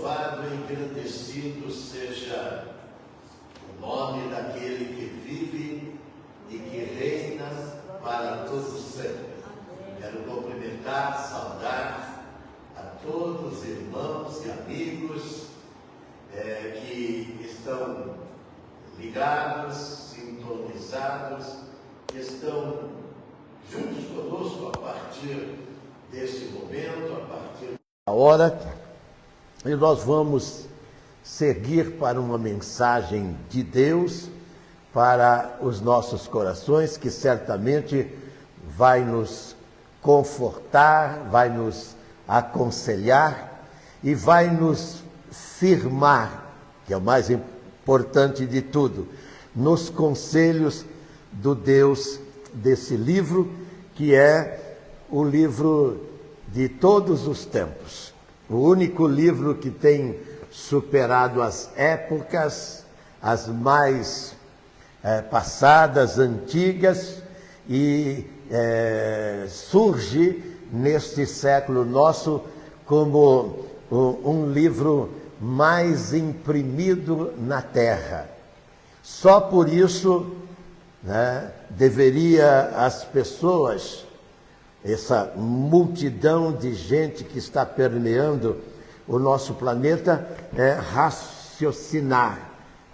louvado e engrandecido seja o nome daquele que vive e que reina para todos sempre. Quero cumprimentar, saudar a todos os irmãos e amigos que estão ligados, sintonizados, que estão juntos conosco a partir deste momento, a partir da hora, e nós vamos seguir para uma mensagem de Deus para os nossos corações, que certamente vai nos confortar, vai nos aconselhar e vai nos firmar, que é o mais importante de tudo, nos conselhos do Deus desse livro, que é o livro de todos os tempos. O único livro que tem superado as épocas, as mais passadas, antigas, e surge neste século nosso como um livro mais imprimido na terra. Só por isso, deveria as pessoas, essa multidão de gente que está permeando o nosso planeta, raciocinar,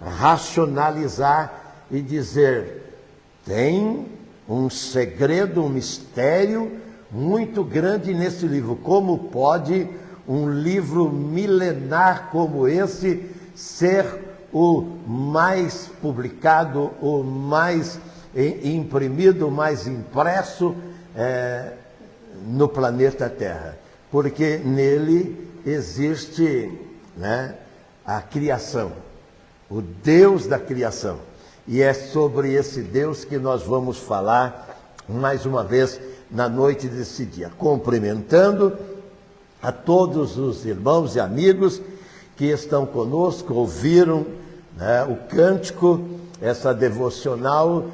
racionalizar e dizer: tem um segredo, um mistério muito grande nesse livro. Como pode um livro milenar como esse ser o mais publicado, o mais imprimido, o mais impresso no planeta Terra? Porque nele existe a criação, o Deus da criação. E é sobre esse Deus que nós vamos falar mais uma vez na noite desse dia, cumprimentando a todos os irmãos e amigos que estão conosco, ouviram o cântico, essa devocional,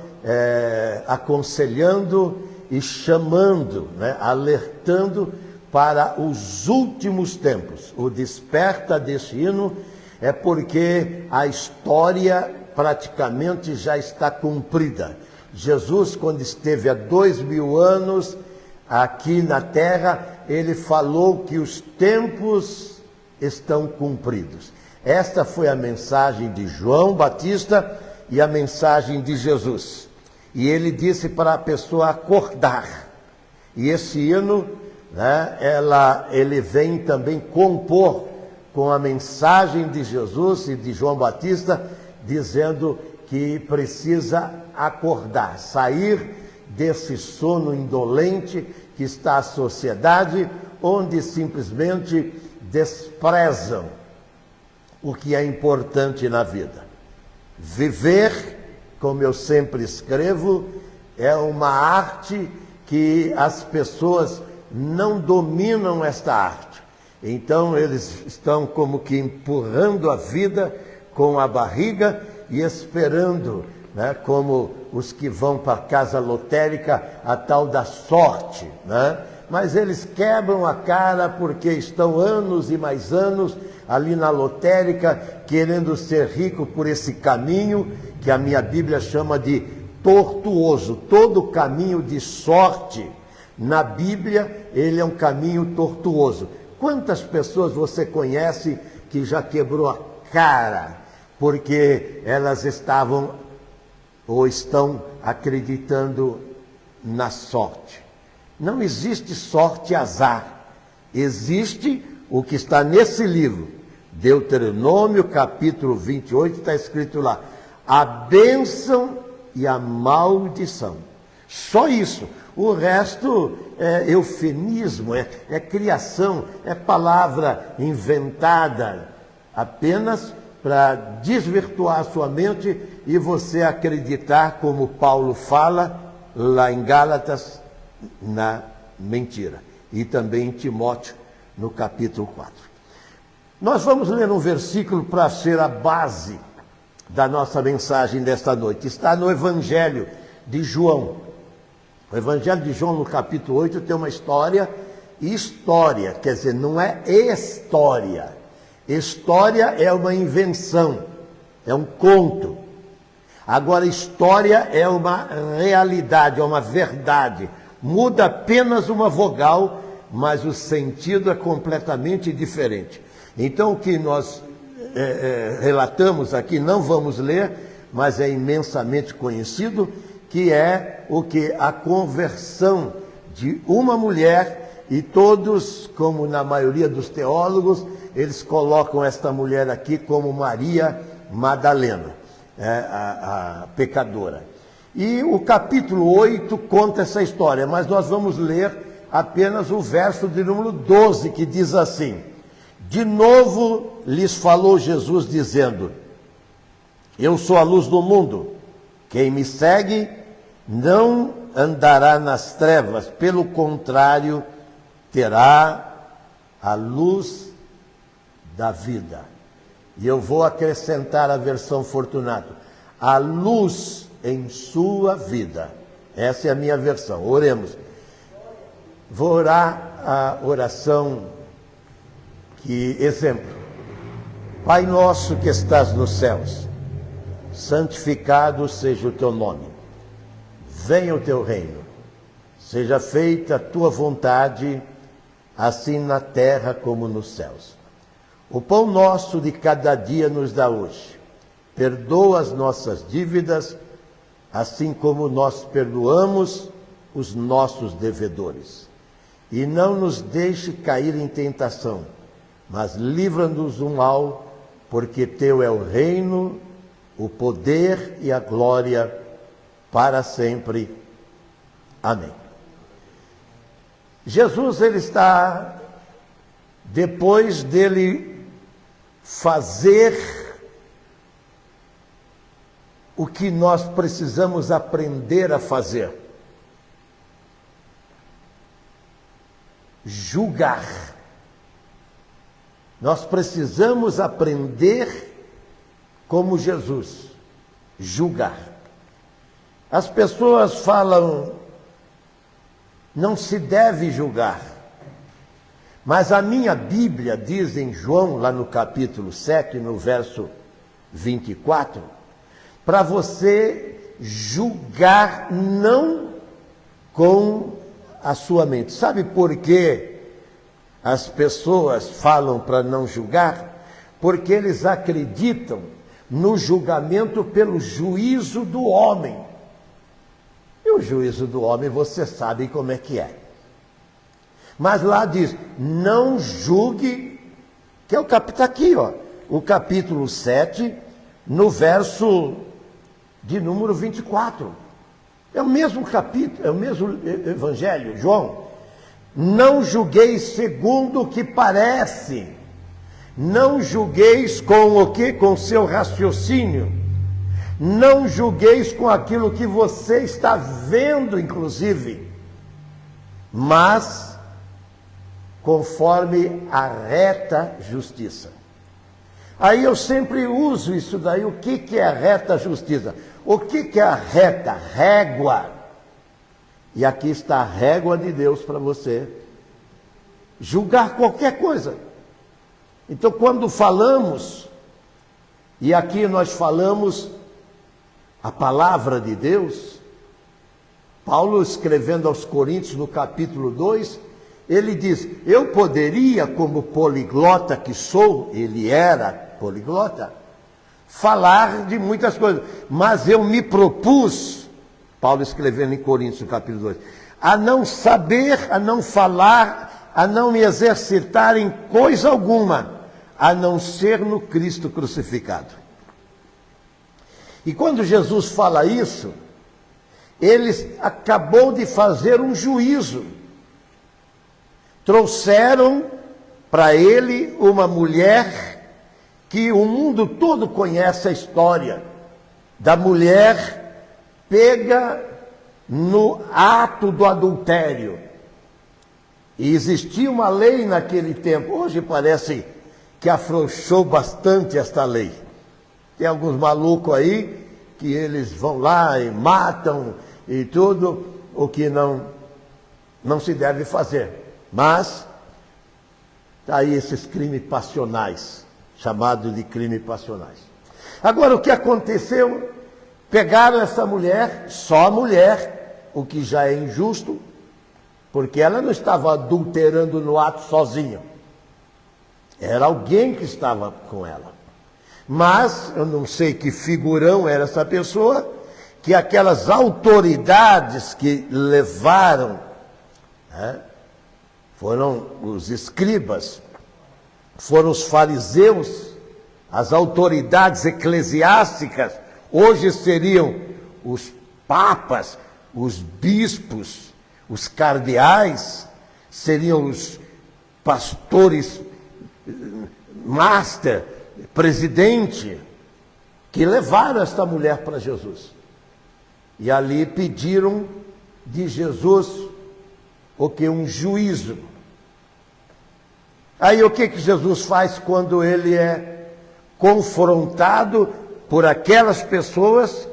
aconselhando e chamando, alertando para os últimos tempos. O desperta deste hino é porque a história praticamente já está cumprida. Jesus, quando esteve há 2000 anos aqui na terra, ele falou que os tempos estão cumpridos. Esta foi a mensagem de João Batista e a mensagem de Jesus. E ele disse para a pessoa acordar. E esse hino, ele vem também compor com a mensagem de Jesus e de João Batista, dizendo que precisa acordar, sair desse sono indolente que está a sociedade, onde simplesmente desprezam o que é importante na vida. Viver, como eu sempre escrevo, é uma arte que as pessoas não dominam esta arte. Então eles estão como que empurrando a vida com a barriga e esperando, como os que vão para a casa lotérica, a tal da sorte, Mas eles quebram a cara porque estão anos e mais anos ali na lotérica, querendo ser rico por esse caminho que a minha Bíblia chama de tortuoso. Todo caminho de sorte, na Bíblia, ele é um caminho tortuoso. Quantas pessoas você conhece que já quebrou a cara porque elas estavam ou estão acreditando na sorte? Não existe sorte e azar. Existe o que está nesse livro. Deuteronômio, capítulo 28, está escrito lá: a bênção e a maldição. Só isso. O resto é eufemismo, é criação, é palavra inventada apenas para desvirtuar a sua mente e você acreditar, como Paulo fala lá em Gálatas, na mentira. E também em Timóteo, no capítulo 4. Nós vamos ler um versículo para ser a base da nossa mensagem desta noite. Está no Evangelho de João. O Evangelho de João, no capítulo 8, tem uma história, quer dizer, não é história. História é uma invenção, é um conto. Agora, história é uma realidade, é uma verdade. Muda apenas uma vogal, mas o sentido é completamente diferente. Então, o que nós relatamos aqui, não vamos ler, mas é imensamente conhecido, que é o que? A conversão de uma mulher, e todos, como na maioria dos teólogos, eles colocam esta mulher aqui como Maria Madalena, a pecadora. E o capítulo 8 conta essa história, mas nós vamos ler apenas o verso de número 12, que diz assim: de novo lhes falou Jesus dizendo: eu sou a luz do mundo, quem me segue não andará nas trevas, pelo contrário, terá a luz da vida. E eu vou acrescentar a versão Fortunato: a luz em sua vida. Essa é a minha versão. Oremos. Vou orar a oração que, exemplo: Pai nosso que estás nos céus, santificado seja o teu nome. Venha o teu reino. Seja feita a tua vontade, assim na terra como nos céus. O pão nosso de cada dia nos dá hoje. Perdoa as nossas dívidas, assim como nós perdoamos os nossos devedores. E não nos deixe cair em tentação, mas livra-nos do mal, porque teu é o reino, o poder e a glória para sempre. Amém. Jesus, ele está, depois dele fazer o que nós precisamos aprender a fazer: julgar. Nós precisamos aprender como Jesus, julgar. As pessoas falam, não se deve julgar. Mas a minha Bíblia diz em João, lá no capítulo 7, no verso 24, para você julgar não com a sua mente. Sabe por que as pessoas falam para não julgar? Porque eles acreditam no julgamento pelo juízo do homem. E o juízo do homem você sabe como é que é. Mas lá diz, não julgue, que é o capítulo aqui, ó, o capítulo 7, no verso de número 24. É o mesmo capítulo, é o mesmo evangelho, João. Não julgueis segundo o que parece. Não julgueis com o que? Com seu raciocínio. Não julgueis com aquilo que você está vendo, inclusive. Mas conforme a reta justiça. Aí eu sempre uso isso daí. O que é a reta justiça? O que é a reta? Régua. E aqui está a régua de Deus para você julgar qualquer coisa. Então, quando falamos, e aqui nós falamos a palavra de Deus, Paulo, escrevendo aos Coríntios, no capítulo 2, ele diz, eu poderia, como poliglota que sou, ele era poliglota, falar de muitas coisas, mas eu me propus, Paulo escrevendo em Coríntios, no capítulo 2, a não saber, a não falar, a não me exercitar em coisa alguma, a não ser no Cristo crucificado. E quando Jesus fala isso, ele acabou de fazer um juízo. Trouxeram para ele uma mulher que o mundo todo conhece a história da mulher pega no ato do adultério. E existia uma lei naquele tempo. Hoje parece que afrouxou bastante esta lei. Tem alguns malucos aí que eles vão lá e matam e tudo, o que não se deve fazer. Mas, está aí esses crimes passionais. chamado de crimes passionais. Agora, o que aconteceu? Pegaram essa mulher, só a mulher, o que já é injusto, porque ela não estava adulterando no ato sozinha. Era alguém que estava com ela. Mas, eu não sei que figurão era essa pessoa, que aquelas autoridades que levaram, foram os escribas, foram os fariseus, as autoridades eclesiásticas, hoje seriam os papas, os bispos, os cardeais, seriam os pastores, master, presidente, que levaram esta mulher para Jesus. E ali pediram de Jesus o que? Um juízo. Aí o que Jesus faz quando ele é confrontado por aquelas pessoas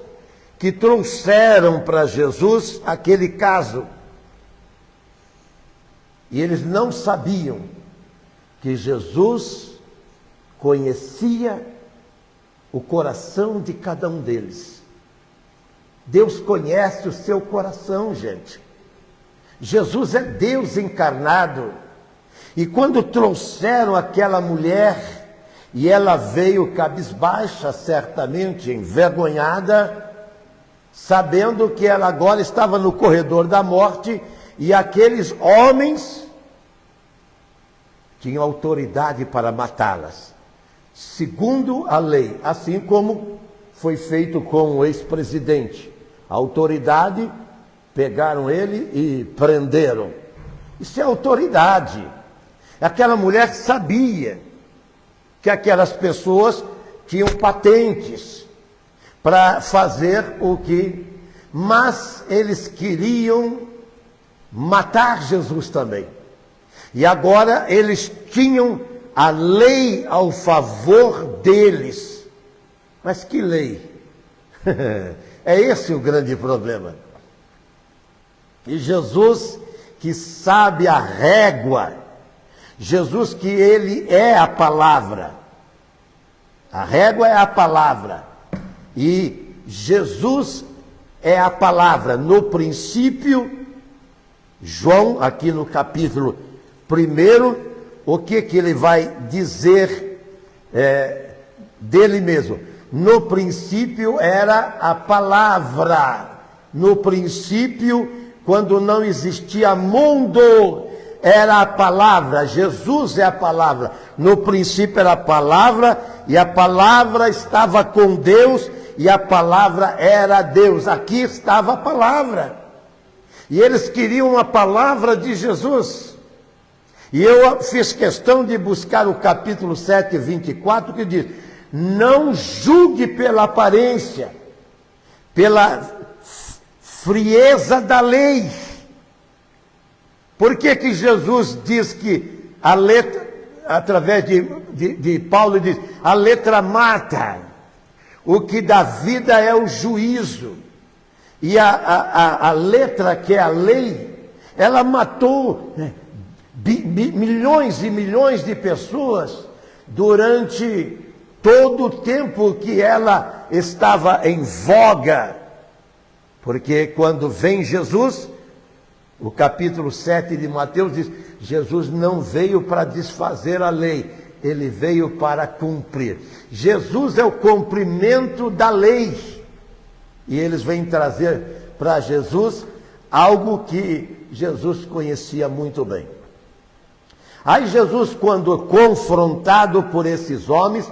que trouxeram para Jesus aquele caso? E eles não sabiam que Jesus conhecia o coração de cada um deles. Deus conhece o seu coração, gente. Jesus é Deus encarnado. E quando trouxeram aquela mulher, e ela veio cabisbaixa, certamente envergonhada, sabendo que ela agora estava no corredor da morte, e aqueles homens tinham autoridade para matá-las, segundo a lei, assim como foi feito com o ex-presidente. A autoridade, pegaram ele e prenderam. Isso é autoridade. Aquela mulher sabia que aquelas pessoas tinham patentes para fazer o que, mas eles queriam matar Jesus também. E agora eles tinham a lei ao favor deles. Mas que lei? É esse o grande problema. E Jesus, que sabe a régua, Jesus que ele é a palavra. A régua é a palavra. E Jesus é a palavra. No princípio, João, aqui no capítulo 1, o que ele vai dizer dele mesmo? No princípio era a palavra. No princípio, quando não existia mundo, era a palavra. Jesus é a palavra. No princípio era a palavra, e a palavra estava com Deus, e a palavra era Deus. Aqui estava a palavra. E eles queriam a palavra de Jesus. E eu fiz questão de buscar o capítulo 7, 24, que diz: não julgue pela aparência, pela frieza da lei. Por que Jesus diz que a letra, através de Paulo, diz: a letra mata, o que dá vida é o juízo. E a letra, que é a lei, ela matou milhões e milhões de pessoas durante todo o tempo que ela estava em voga. Porque quando vem Jesus, o capítulo 7 de Mateus diz: Jesus não veio para desfazer a lei, ele veio para cumprir. Jesus é o cumprimento da lei. E eles vêm trazer para Jesus algo que Jesus conhecia muito bem. Aí Jesus, quando confrontado por esses homens,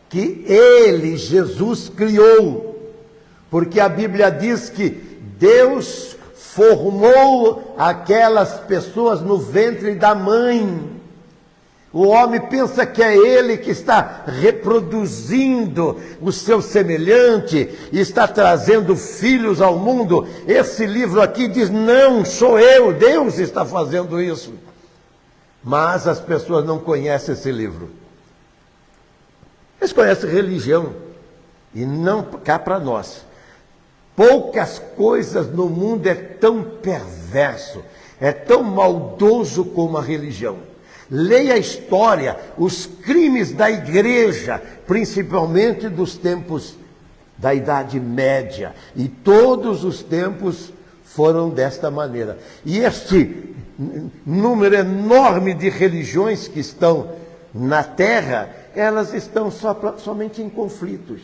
que ele, Jesus, criou, porque a Bíblia diz que Deus formou aquelas pessoas no ventre da mãe. O homem pensa que é ele que está reproduzindo o seu semelhante e está trazendo filhos ao mundo. Esse livro aqui diz: não, sou eu, Deus está fazendo isso. Mas as pessoas não conhecem esse livro. Eles conhecem religião, e não cá para nós. Poucas coisas no mundo é tão perverso, é tão maldoso como a religião. Leia a história, os crimes da igreja, principalmente dos tempos da Idade Média. E todos os tempos foram desta maneira. E este número enorme de religiões que estão na Terra, elas estão somente em conflitos.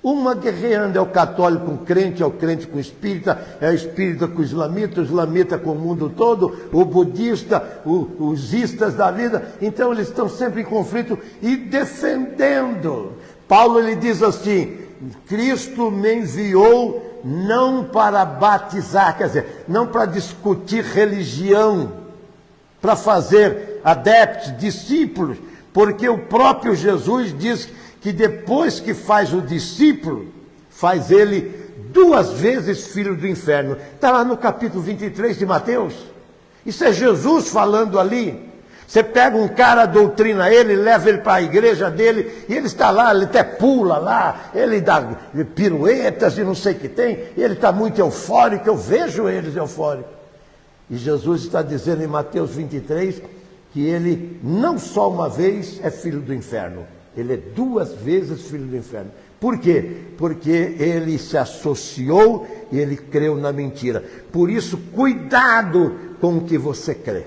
Uma guerreando, é o católico com o crente, é o crente com o espírita, é o espírita com o islamita com o mundo todo, o budista, os istas da vida. Então eles estão sempre em conflito e defendendo. Paulo ele diz assim: Cristo me enviou não para batizar, quer dizer, não para discutir religião, para fazer adeptos, discípulos, porque o próprio Jesus diz que depois que faz o discípulo, faz ele 2 vezes filho do inferno. Está lá no capítulo 23 de Mateus. Isso é Jesus falando ali. Você pega um cara, doutrina ele, leva ele para a igreja dele, e ele está lá, ele até pula lá, ele dá piruetas e não sei o que tem, e ele está muito eufórico, eu vejo eles eufóricos. E Jesus está dizendo em Mateus 23 que ele não só uma vez é filho do inferno, ele é 2 vezes filho do inferno. Por quê? Porque ele se associou e ele creu na mentira. Por isso, cuidado com o que você crê.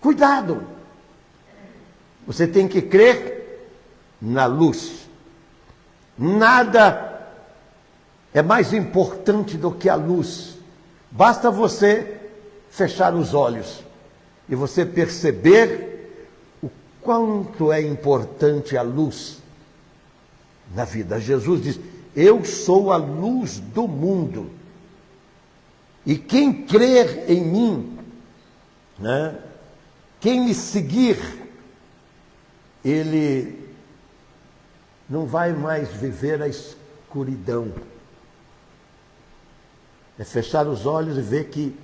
Cuidado. Você tem que crer na luz. Nada é mais importante do que a luz. Basta você fechar os olhos e você perceber quanto é importante a luz na vida. Jesus diz: eu sou a luz do mundo. E quem crer em mim, né, quem me seguir, ele não vai mais viver a escuridão. É fechar os olhos e ver que,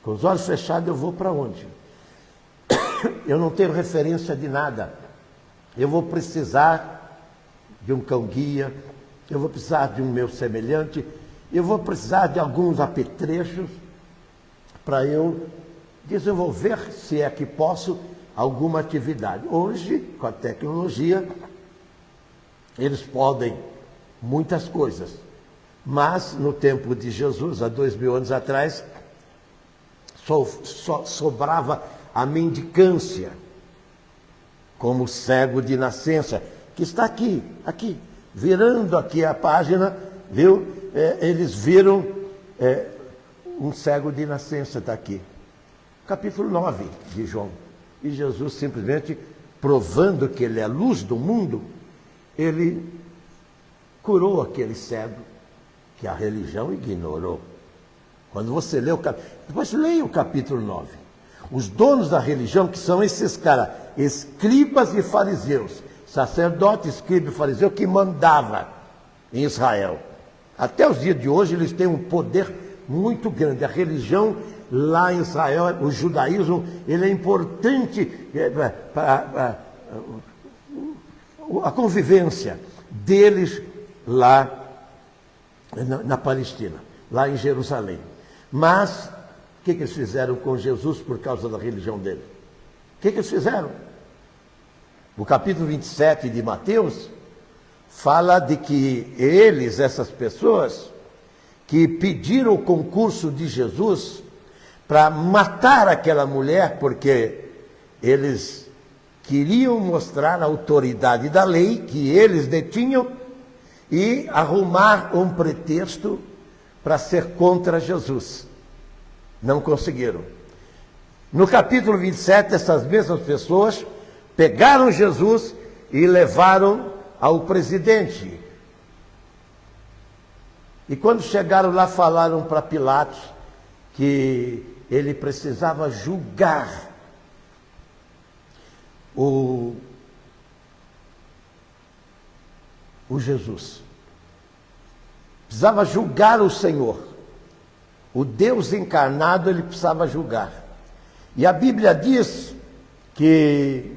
com os olhos fechados, eu vou para onde? Eu não tenho referência de nada. Eu vou precisar de um cão-guia, eu vou precisar de um meu semelhante, eu vou precisar de alguns apetrechos para eu desenvolver, se é que posso, alguma atividade. Hoje, com a tecnologia, eles podem muitas coisas. Mas, no tempo de Jesus, há 2000 anos atrás, só sobrava a mendicância, como o cego de nascença, que está aqui, virando aqui a página, viu? Eles viram um cego de nascença, está aqui. Capítulo 9 de João. E Jesus simplesmente, provando que ele é a luz do mundo, ele curou aquele cego que a religião ignorou. Quando você lê depois leia o capítulo 9. Os donos da religião, que são esses caras, escribas e fariseus, sacerdote, escriba e fariseu, que mandava em Israel. Até os dias de hoje eles têm um poder muito grande. A religião lá em Israel, o judaísmo, ele é importante para a convivência deles lá na Palestina, lá em Jerusalém. Mas o que eles fizeram com Jesus por causa da religião dele? O que eles fizeram? O capítulo 27 de Mateus fala de que eles, essas pessoas, que pediram o concurso de Jesus para matar aquela mulher, porque eles queriam mostrar a autoridade da lei que eles detinham e arrumar um pretexto para ser contra Jesus. Não conseguiram. No capítulo 27, essas mesmas pessoas pegaram Jesus e levaram ao presidente. E quando chegaram lá, falaram para Pilatos que ele precisava julgar o Jesus. Precisava julgar o Senhor. O Deus encarnado ele precisava julgar. E a Bíblia diz que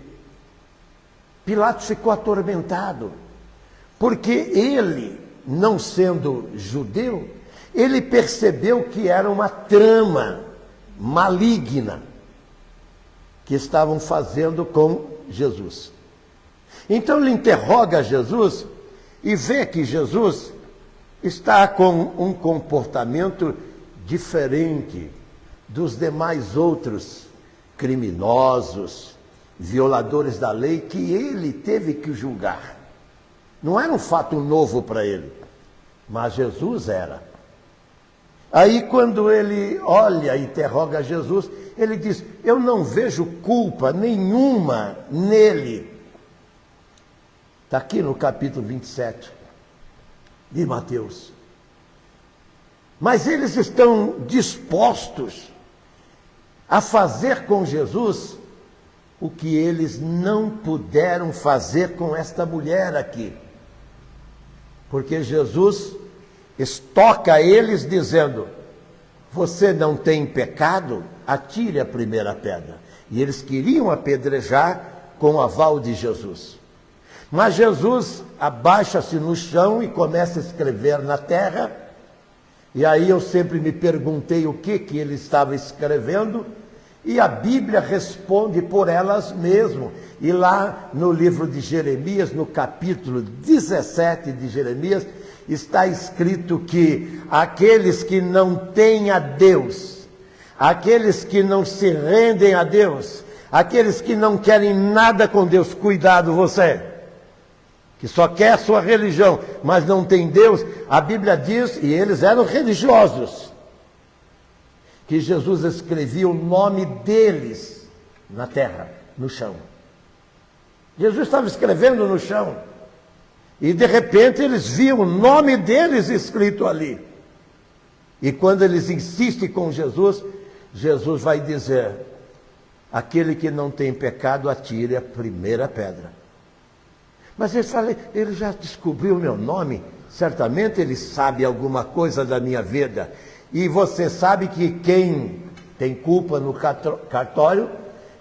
Pilatos ficou atormentado, porque ele, não sendo judeu, ele percebeu que era uma trama maligna. que estavam fazendo com Jesus. Então ele interroga Jesus e vê que Jesus está com um comportamento diferente dos demais outros criminosos, violadores da lei que ele teve que julgar. Não era um fato novo para ele, mas Jesus era. Aí quando ele olha e interroga Jesus, ele diz: eu não vejo culpa nenhuma nele. Está aqui no capítulo 27 de Mateus. Mas eles estão dispostos a fazer com Jesus o que eles não puderam fazer com esta mulher aqui. Porque Jesus estoca eles dizendo: você não tem pecado? Atire a primeira pedra. E eles queriam apedrejar com o aval de Jesus. Mas Jesus abaixa-se no chão e começa a escrever na terra. E aí eu sempre me perguntei o que ele estava escrevendo. E a Bíblia responde por elas mesmo. E lá no livro de Jeremias, no capítulo 17 de Jeremias, está escrito que aqueles que não têm a Deus, aqueles que não se rendem a Deus, aqueles que não querem nada com Deus, cuidado você, que só quer a sua religião, mas não tem Deus, a Bíblia diz, e eles eram religiosos, que Jesus escrevia o nome deles na terra, no chão. Jesus estava escrevendo no chão. E de repente eles viam o nome deles escrito ali. E quando eles insistem com Jesus, Jesus vai dizer: aquele que não tem pecado, atire a primeira pedra. Mas eles falam: ele já descobriu o meu nome, certamente ele sabe alguma coisa da minha vida. E você sabe que quem tem culpa no cartório,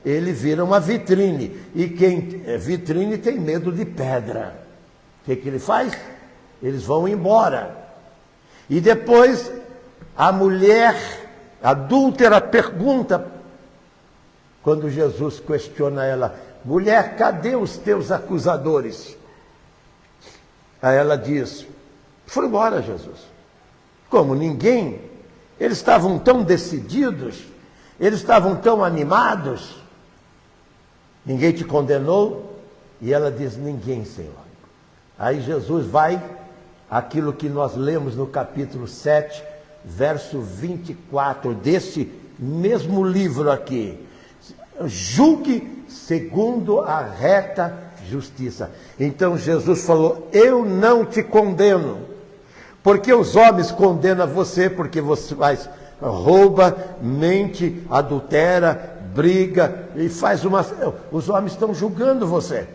ele vira uma vitrine. E quem é vitrine tem medo de pedra. O que ele faz? Eles vão embora. E depois a mulher adúltera pergunta, quando Jesus questiona ela: mulher, cadê os teus acusadores? Aí ela diz: foi embora, Jesus. Como ninguém? Eles estavam tão decididos, eles estavam tão animados. Ninguém te condenou? E ela diz: ninguém, Senhor. Aí Jesus vai, aquilo que nós lemos no capítulo 7, verso 24, desse mesmo livro aqui: julgue segundo a reta justiça. Então Jesus falou: eu não te condeno, porque os homens condenam você, porque você rouba, mente, adultera, briga e faz uma... Os homens estão julgando você.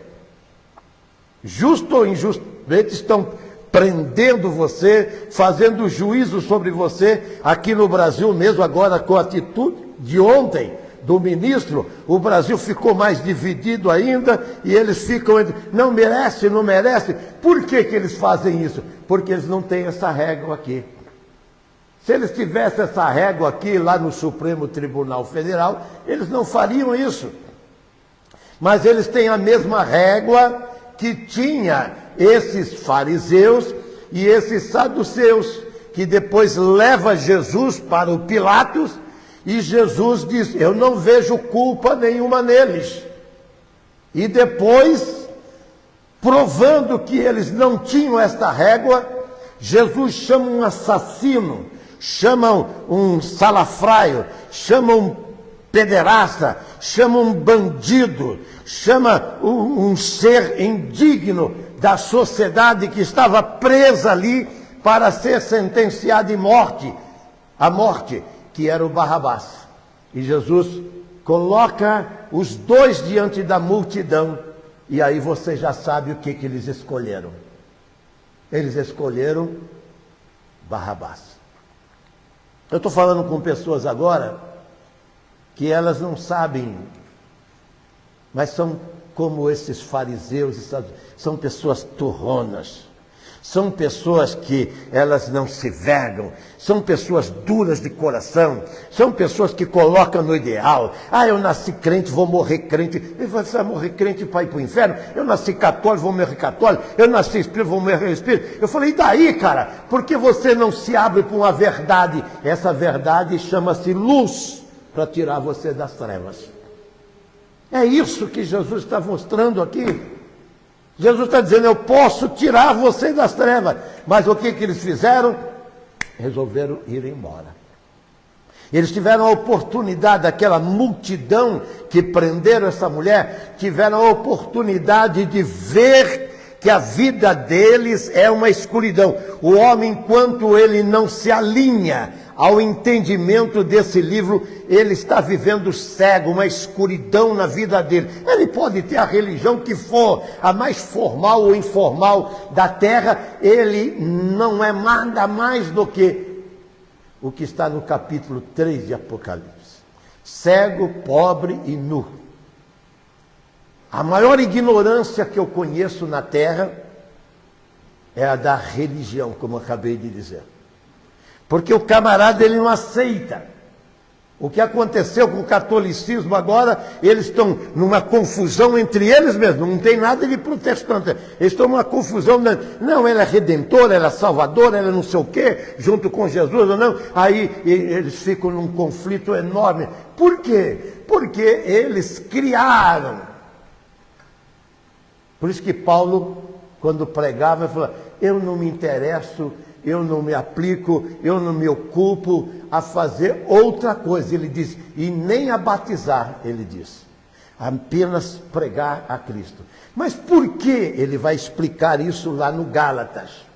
Justo ou injustamente estão prendendo você, fazendo juízo sobre você. Aqui no Brasil mesmo, agora com a atitude de ontem do ministro, o Brasil ficou mais dividido ainda, e eles ficam, não merece, não merece. Por que eles fazem isso? Porque eles não têm essa régua aqui. Se eles tivessem essa régua aqui, lá no Supremo Tribunal Federal, eles não fariam isso. Mas eles têm a mesma régua que tinha esses fariseus e esses saduceus, que depois leva Jesus para o Pilatos, e Jesus diz: eu não vejo culpa nenhuma neles. E depois, provando que eles não tinham esta régua, Jesus chama um assassino, chama um salafraio, chama um pederasta, chama um bandido, chama um ser indigno da sociedade que estava presa ali para ser sentenciado em morte, a morte, que era o Barrabás. E Jesus coloca os dois diante da multidão, e aí você já sabe o que eles escolheram. Eles escolheram Barrabás. Eu estou falando com pessoas agora que elas não sabem, mas são como esses fariseus, são pessoas turronas, São pessoas que elas não se vergam, são pessoas duras de coração, são pessoas que colocam no ideal. Ah, eu nasci crente, vou morrer crente. E você vai morrer crente para ir para o inferno? Eu nasci católico, vou morrer católico. Eu nasci espírito, vou morrer espírito. Eu falei, e daí, cara? Por que você não se abre para uma verdade? Essa verdade chama-se luz, para tirar você das trevas. É isso que Jesus está mostrando aqui. Jesus está dizendo, eu posso tirar você das trevas. Mas o que eles fizeram? Resolveram ir embora. Eles tiveram a oportunidade, daquela multidão que prenderam essa mulher, tiveram a oportunidade de ver que a vida deles é uma escuridão. O homem, enquanto ele não se alinha ao entendimento desse livro, ele está vivendo cego, uma escuridão na vida dele. Ele pode ter a religião que for, a mais formal ou informal da terra, ele não é nada mais do que o que está no capítulo 3 de Apocalipse. Cego, pobre e nu. A maior ignorância que eu conheço na terra é a da religião, como eu acabei de dizer. Porque o camarada, ele não aceita. O que aconteceu com o catolicismo agora, eles estão numa confusão entre eles mesmos, não tem nada de protestante. Eles estão numa confusão, não, ele é redentor, ele é salvador, ele é não sei o quê, junto com Jesus ou não. Aí eles ficam num conflito enorme. Por quê? Porque eles criaram. Por isso que Paulo, quando pregava, falou, eu não me interesso, eu não me aplico, eu não me ocupo a fazer outra coisa. Ele diz, e nem a batizar, ele diz. Apenas pregar a Cristo. Mas por que ele vai explicar isso lá no Gálatas?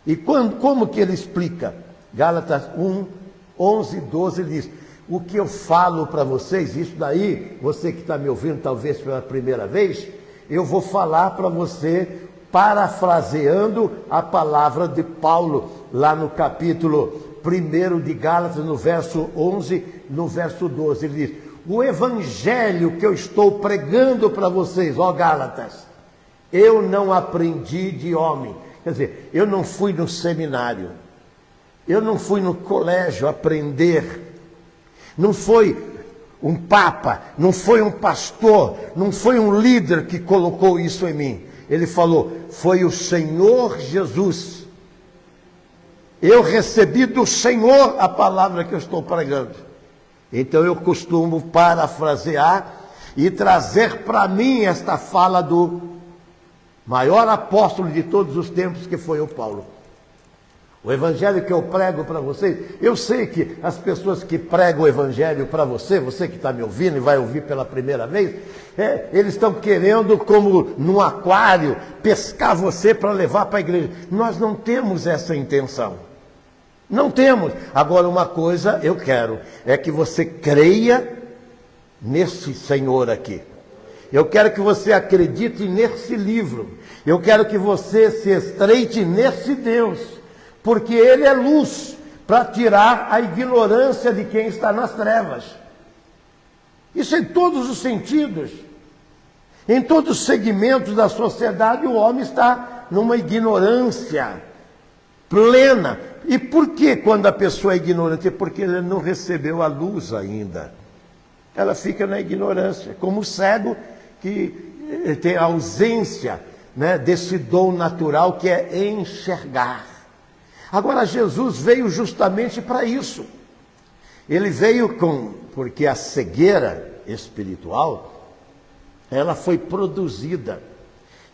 E como que ele explica? Gálatas 1, 11, 12, ele diz, o que eu falo para vocês, isso daí, você que está me ouvindo talvez pela primeira vez, eu vou falar para você, parafraseando a palavra de Paulo, lá no capítulo 1 de Gálatas, no verso 11, no verso 12, ele diz, o evangelho que eu estou pregando para vocês, ó Gálatas, eu não aprendi de homem, quer dizer, eu não fui no seminário, eu não fui no colégio aprender, não foi um papa, não foi um pastor, não foi um líder que colocou isso em mim. Ele falou, foi o Senhor Jesus. Eu recebi do Senhor a palavra que eu estou pregando. Então eu costumo parafrasear e trazer para mim esta fala do maior apóstolo de todos os tempos, que foi o Paulo. O evangelho que eu prego para vocês, eu sei que as pessoas que pregam o evangelho para você, você que está me ouvindo e vai ouvir pela primeira vez, eles estão querendo, como num aquário, pescar você para levar para a igreja. Nós não temos essa intenção. Não temos. Agora, uma coisa eu quero, é que você creia nesse Senhor aqui. Eu quero que você acredite nesse livro. Eu quero que você se estreite nesse Deus. Porque Ele é luz para tirar a ignorância de quem está nas trevas. Isso em todos os sentidos. Em todos os segmentos da sociedade, o homem está numa ignorância plena. E por que quando a pessoa é ignorante? Porque ele não recebeu a luz ainda. Ela fica na ignorância, como o cego que tem a ausência, né, desse dom natural que é enxergar. Agora, Jesus veio justamente para isso. Ele veio porque a cegueira espiritual, ela foi produzida,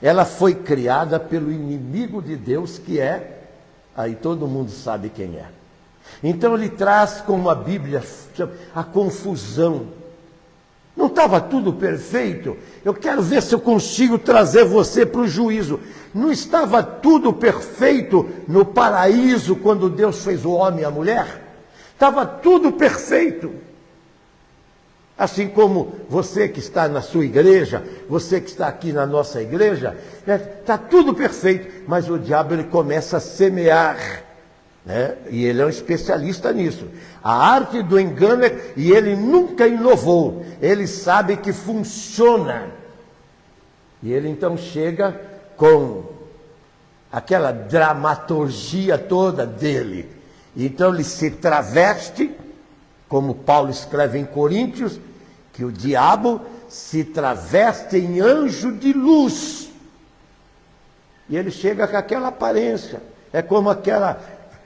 ela foi criada pelo inimigo de Deus, que é, aí todo mundo sabe quem é. Então ele traz, como a Bíblia chama, a confusão. Não estava tudo perfeito? Eu quero ver se eu consigo trazer você para o juízo. Não estava tudo perfeito no paraíso quando Deus fez o homem e a mulher? Estava tudo perfeito. Assim como você que está na sua igreja, você que está aqui na nossa igreja, está tudo perfeito, mas o diabo ele começa a semear. Né? E ele é um especialista nisso. A arte do engano, e ele nunca inovou. Ele sabe que funciona. E ele então chega com aquela dramaturgia toda dele. Então ele se traveste, como Paulo escreve em Coríntios, que o diabo se traveste em anjo de luz. E ele chega com aquela aparência. É como aquela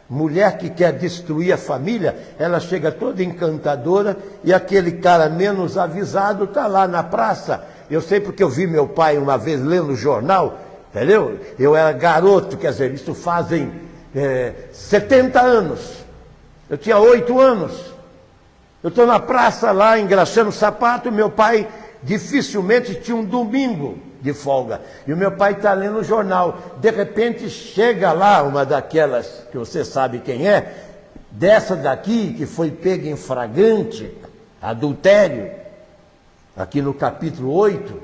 mulher que quer destruir a família, ela chega toda encantadora e aquele cara menos avisado está lá na praça. Eu sei porque eu vi meu pai uma vez lendo o jornal, entendeu? Eu era garoto, quer dizer, isso fazem 70 anos. Eu tinha 8 anos. Eu estou na praça lá, engraxando sapato, e meu pai dificilmente tinha um domingo de folga. E o meu pai está lendo o jornal. De repente chega lá uma daquelas, que você sabe quem é, dessa daqui, que foi pega em flagrante adultério, aqui no capítulo 8,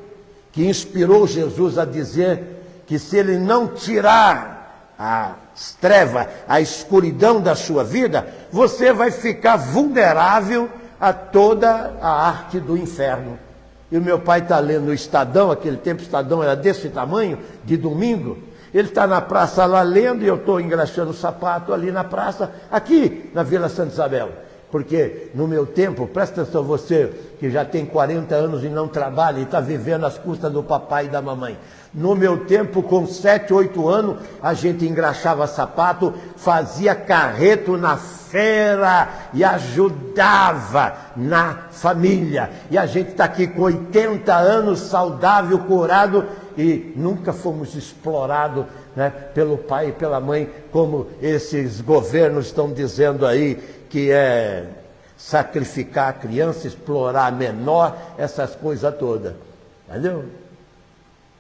que inspirou Jesus a dizer que se ele não tirar as trevas, a escuridão da sua vida, você vai ficar vulnerável a toda a arte do inferno. E o meu pai está lendo o Estadão, aquele tempo o Estadão era desse tamanho, de domingo. Ele está na praça lá lendo e eu estou engraxando o sapato ali na praça, aqui na Vila Santa Isabel. Porque no meu tempo, presta atenção você que já tem 40 anos e não trabalha e está vivendo às custas do papai e da mamãe. No meu tempo, com 7, 8 anos, a gente engraxava sapato, fazia carreto na feira e ajudava na família. E a gente está aqui com 80 anos, saudável, curado, e nunca fomos explorados, né, pelo pai e pela mãe, como esses governos estão dizendo aí, que é sacrificar a criança, explorar a menor, essas coisas todas. Entendeu?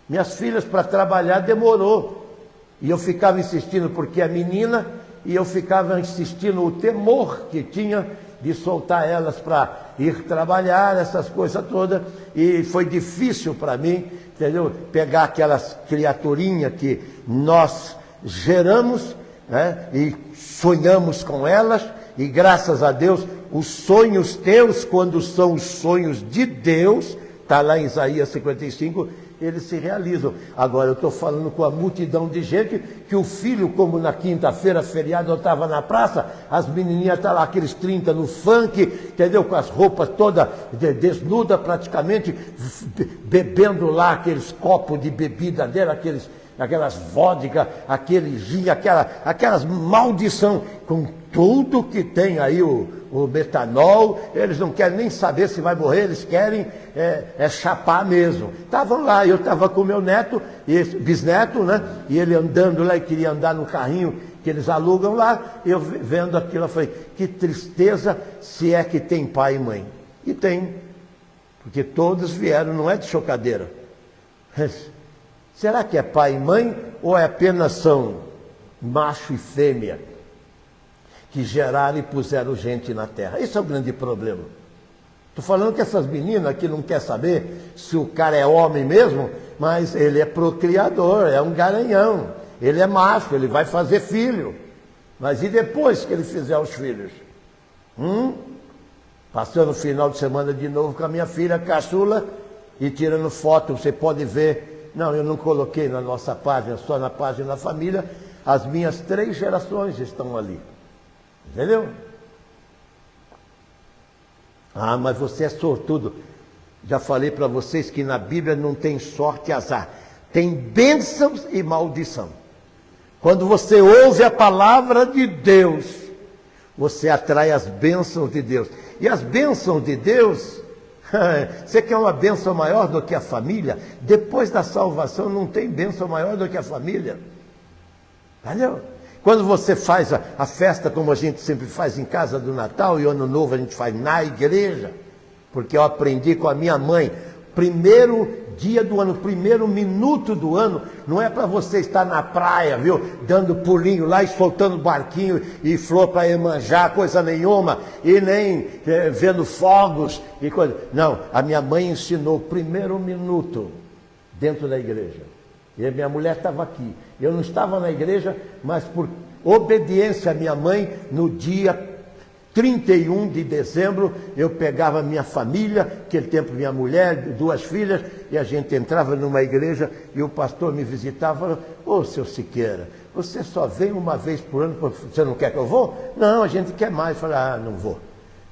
Minhas filhas, para trabalhar, demorou. E eu ficava insistindo, porque é menina, e eu ficava insistindo o temor que tinha de soltar elas para ir trabalhar, essas coisas todas. E foi difícil para mim, entendeu? Pegar aquelas criaturinhas que nós geramos, né? E sonhamos com elas. E graças a Deus, os sonhos teus, quando são os sonhos de Deus, está lá em Isaías 55, eles se realizam. Agora eu estou falando com a multidão de gente, que o filho, como na quinta-feira, feriado, eu estava na praça, as menininhas estão lá, aqueles 30 no funk, entendeu? Com as roupas todas desnudas praticamente, bebendo lá aqueles copos de bebida dela, aquelas vodka, aquele gin, aquelas maldição, com tudo que tem aí o metanol, eles não querem nem saber se vai morrer, eles querem chapar mesmo. Estavam lá, eu estava com meu neto, bisneto, né? E ele andando lá, e queria andar no carrinho que eles alugam lá, eu vendo aquilo, eu falei, que tristeza se é que tem pai e mãe. E tem, porque todos vieram, não é de chocadeira. Será que é pai e mãe, ou é apenas são macho e fêmea que geraram e puseram gente na terra? Esse é o grande problema. Estou falando que essas meninas que não querem saber se o cara é homem mesmo, mas ele é procriador, é um garanhão, ele é macho, ele vai fazer filho. Mas e depois que ele fizer os filhos? Passando o final de semana de novo com a minha filha caçula e tirando foto, você pode ver. Não, eu não coloquei na nossa página, só na página da família. As minhas 3 gerações estão ali. Entendeu? Ah, mas você é sortudo. Já falei para vocês que na Bíblia não tem sorte e azar. Tem bênçãos e maldição. Quando você ouve a palavra de Deus, você atrai as bênçãos de Deus. E as bênçãos de Deus... Você quer uma bênção maior do que a família? Depois da salvação não tem bênção maior do que a família. Entendeu? Quando você faz a festa, como a gente sempre faz em casa do Natal, e Ano Novo a gente faz na igreja, porque eu aprendi com a minha mãe, primeiro dia do ano, primeiro minuto do ano, não é para você estar na praia, viu, dando pulinho lá e soltando barquinho e flor para Iemanjá, coisa nenhuma, e nem vendo fogos e coisa. Não, a minha mãe ensinou o primeiro minuto dentro da igreja. E a minha mulher estava aqui. Eu não estava na igreja, mas por obediência à minha mãe, no dia 31 de dezembro, eu pegava minha família, aquele tempo minha mulher, 2 filhas, e a gente entrava numa igreja e o pastor me visitava e falava: ô, seu Siqueira, você só vem uma vez por ano, você não quer que eu vou? Não, a gente quer mais. Eu falei: ah, não vou.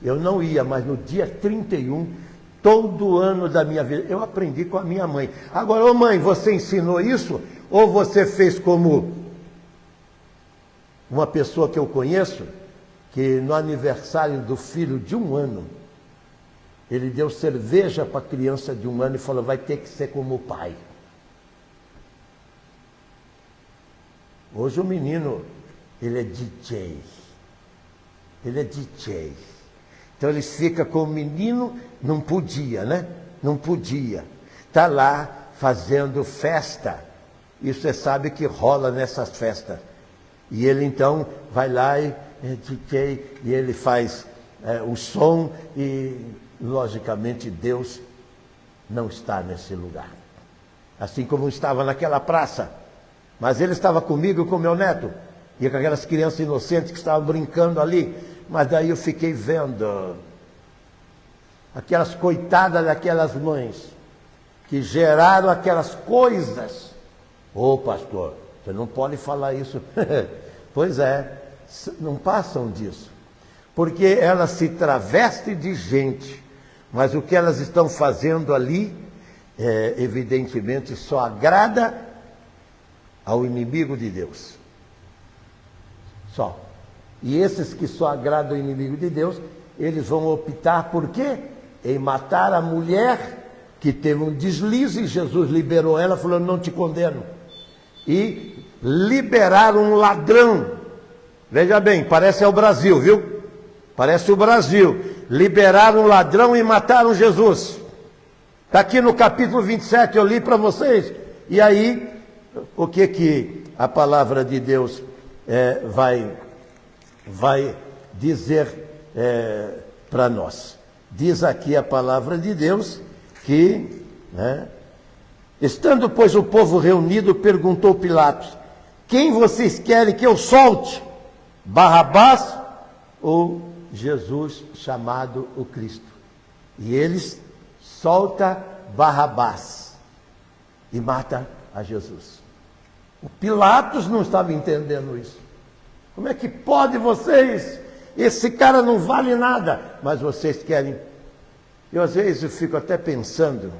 Eu não ia, mas no dia 31, todo ano da minha vida, eu aprendi com a minha mãe. Agora, ô mãe, você ensinou isso? Ou você fez como uma pessoa que eu conheço, que no aniversário do filho de 1 ano, ele deu cerveja para a criança de 1 ano e falou: vai ter que ser como o pai. Hoje o menino, ele é DJ. Ele é DJ. Então ele fica com o menino, não podia, né? Não podia. Está lá fazendo festa. E você sabe que rola nessas festas. E ele então vai lá e é DJ, e ele faz o som, e logicamente Deus não está nesse lugar. Assim como estava naquela praça. Mas ele estava comigo e com meu neto, e com aquelas crianças inocentes que estavam brincando ali. Mas daí eu fiquei vendo aquelas coitadas daquelas mães que geraram aquelas coisas. Ô pastor, você não pode falar isso. Pois é, não passam disso. Porque elas se travestem de gente, mas o que elas estão fazendo ali, evidentemente, só agrada ao inimigo de Deus. Só. E esses que só agradam ao inimigo de Deus, eles vão optar por quê? Em matar a mulher que teve um deslize, Jesus liberou ela, falando: não te condeno. E liberar um ladrão. Veja bem, parece o Brasil, viu? Parece o Brasil. Liberaram um ladrão e mataram Jesus. Está aqui no capítulo 27, eu li para vocês. E aí, o que a palavra de Deus vai dizer para nós? Diz aqui a palavra de Deus que, estando, pois, o povo reunido, perguntou Pilatos: quem vocês querem que eu solte? Barrabás ou Jesus chamado o Cristo? E eles soltam Barrabás e mata a Jesus. O Pilatos não estava entendendo isso. Como é que pode vocês? Esse cara não vale nada, mas vocês querem. Eu às vezes eu fico até pensando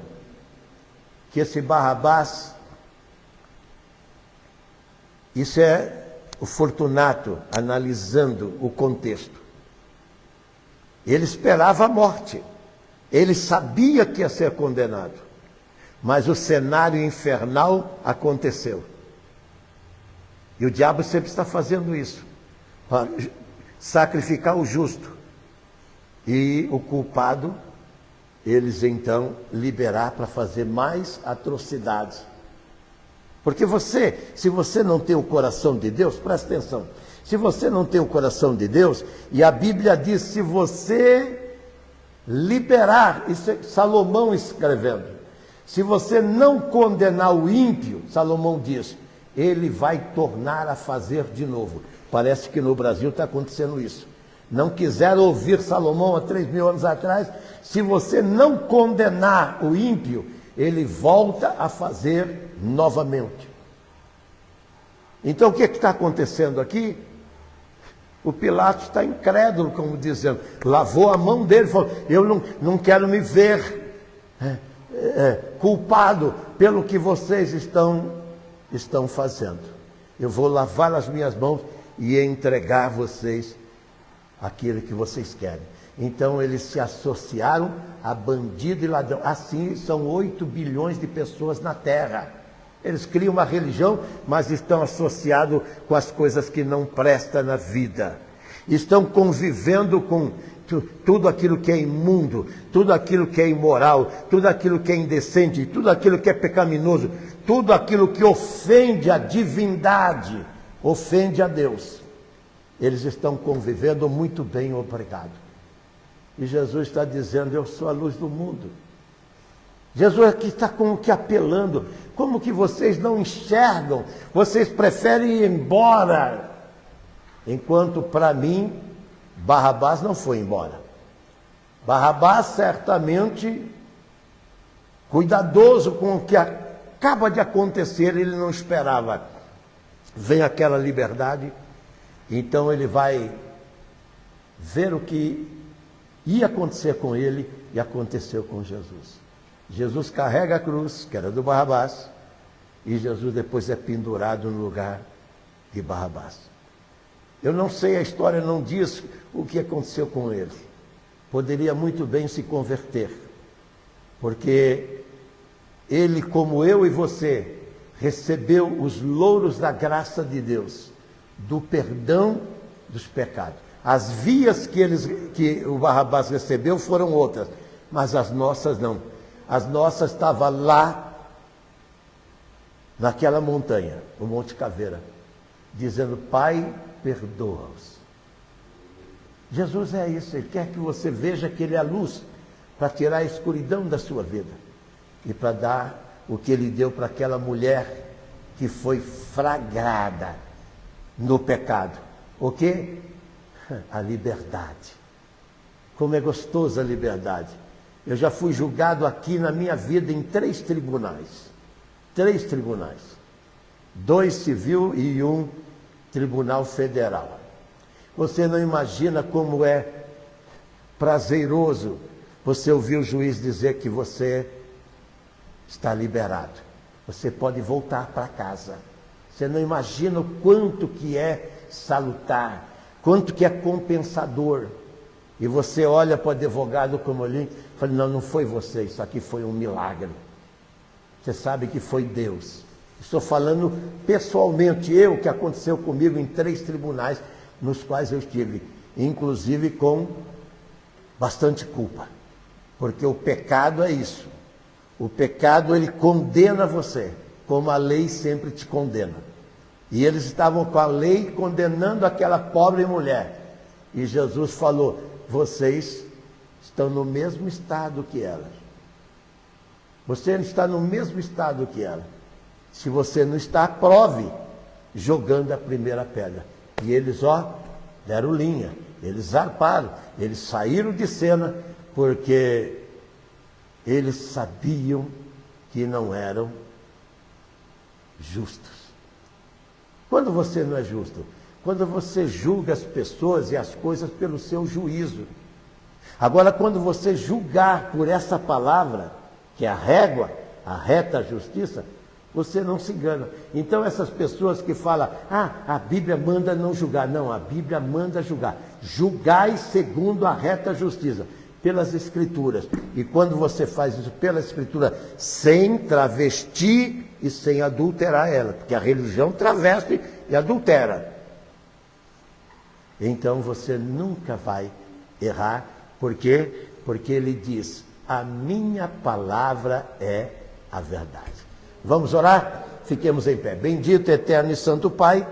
que esse Barrabás, isso é o Fortunato analisando o contexto. Ele esperava a morte. Ele sabia que ia ser condenado. Mas o cenário infernal aconteceu. E o diabo sempre está fazendo isso. Para sacrificar o justo. E o culpado, eles então liberar para fazer mais atrocidades. Porque se você não tem o coração de Deus, presta atenção. Se você não tem o coração de Deus, e a Bíblia diz, se você liberar, isso é Salomão escrevendo, se você não condenar o ímpio, Salomão diz, ele vai tornar a fazer de novo. Parece que no Brasil está acontecendo isso. Não quiseram ouvir Salomão há 3.000 anos atrás. Se você não condenar o ímpio, ele volta a fazer novamente. Então o que está acontecendo aqui? O Pilatos está incrédulo, como dizendo, lavou a mão dele, falou: eu não quero me ver culpado pelo que vocês estão fazendo. Eu vou lavar as minhas mãos e entregar a vocês aquilo que vocês querem. Então eles se associaram a bandido e ladrão. Assim são 8 bilhões de pessoas na Terra. Eles criam uma religião, mas estão associados com as coisas que não prestam na vida. Estão convivendo com tudo aquilo que é imundo, tudo aquilo que é imoral, tudo aquilo que é indecente, tudo aquilo que é pecaminoso, tudo aquilo que ofende a divindade, ofende a Deus. Eles estão convivendo muito bem, obrigado. E Jesus está dizendo: eu sou a luz do mundo. Jesus aqui está como que apelando, como que vocês não enxergam, vocês preferem ir embora, enquanto para mim Barrabás não foi embora. Barrabás certamente, cuidadoso com o que acaba de acontecer, ele não esperava. Vem aquela liberdade, então ele vai ver o que ia acontecer com ele e aconteceu com Jesus. Jesus carrega a cruz, que era do Barrabás, e Jesus depois é pendurado no lugar de Barrabás. Eu não sei, a história não diz o que aconteceu com ele. Poderia muito bem se converter, porque ele, como eu e você, recebeu os louros da graça de Deus, do perdão dos pecados. As vias que o Barrabás recebeu foram outras, mas as nossas não. As nossas estavam lá, naquela montanha, o Monte Caveira, dizendo: Pai, perdoa-os. Jesus é isso, Ele quer que você veja que Ele é a luz para tirar a escuridão da sua vida e para dar o que Ele deu para aquela mulher que foi flagrada no pecado. O quê? A liberdade. Como é gostosa a liberdade. Eu já fui julgado aqui na minha vida em 3 tribunais. 3 tribunais. 2 civil e 1 tribunal federal. Você não imagina como é prazeroso você ouvir o juiz dizer que você está liberado. Você pode voltar para casa. Você não imagina o quanto que é salutar, quanto que é compensador. E você olha para o advogado como ali e fala: não, não foi você, isso aqui foi um milagre. Você sabe que foi Deus. Estou falando pessoalmente, o que aconteceu comigo em 3 tribunais, nos quais eu estive, inclusive com bastante culpa. Porque o pecado é isso. O pecado, ele condena você, como a lei sempre te condena. E eles estavam com a lei condenando aquela pobre mulher. E Jesus falou: vocês estão no mesmo estado que ela. Você está no mesmo estado que ela. Se você não está, prove, jogando a primeira pedra. E eles, deram linha, eles zarparam, eles saíram de cena, porque eles sabiam que não eram justos. Quando você não é justo? Quando você julga as pessoas e as coisas pelo seu juízo. Agora, quando você julgar por essa palavra, que é a régua, a reta justiça, você não se engana. Então essas pessoas que falam: a Bíblia manda não julgar. Não, a Bíblia manda julgar. Julgai segundo a reta justiça, pelas Escrituras. E quando você faz isso pela Escritura, sem travestir e sem adulterar ela, porque a religião traveste e adultera, então você nunca vai errar. Por quê? Porque ele diz: a minha palavra é a verdade. Vamos orar? Fiquemos em pé. Bendito, eterno e santo Pai,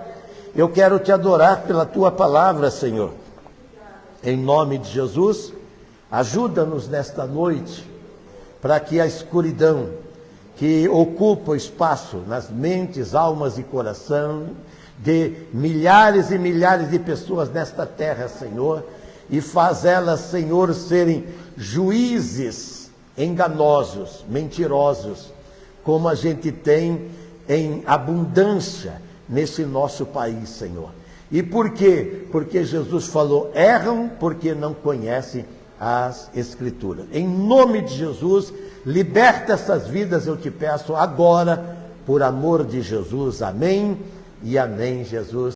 eu quero te adorar pela tua palavra, Senhor. Em nome de Jesus, ajuda-nos nesta noite, para que a escuridão que ocupa o espaço nas mentes, almas e coração de milhares e milhares de pessoas nesta terra, Senhor, e faz elas, Senhor, serem juízes enganosos, mentirosos, como a gente tem em abundância nesse nosso país, Senhor. E por quê? Porque Jesus falou: erram porque não conhecem as Escrituras. Em nome de Jesus, liberta essas vidas, eu te peço agora, por amor de Jesus. Amém e amém, Jesus.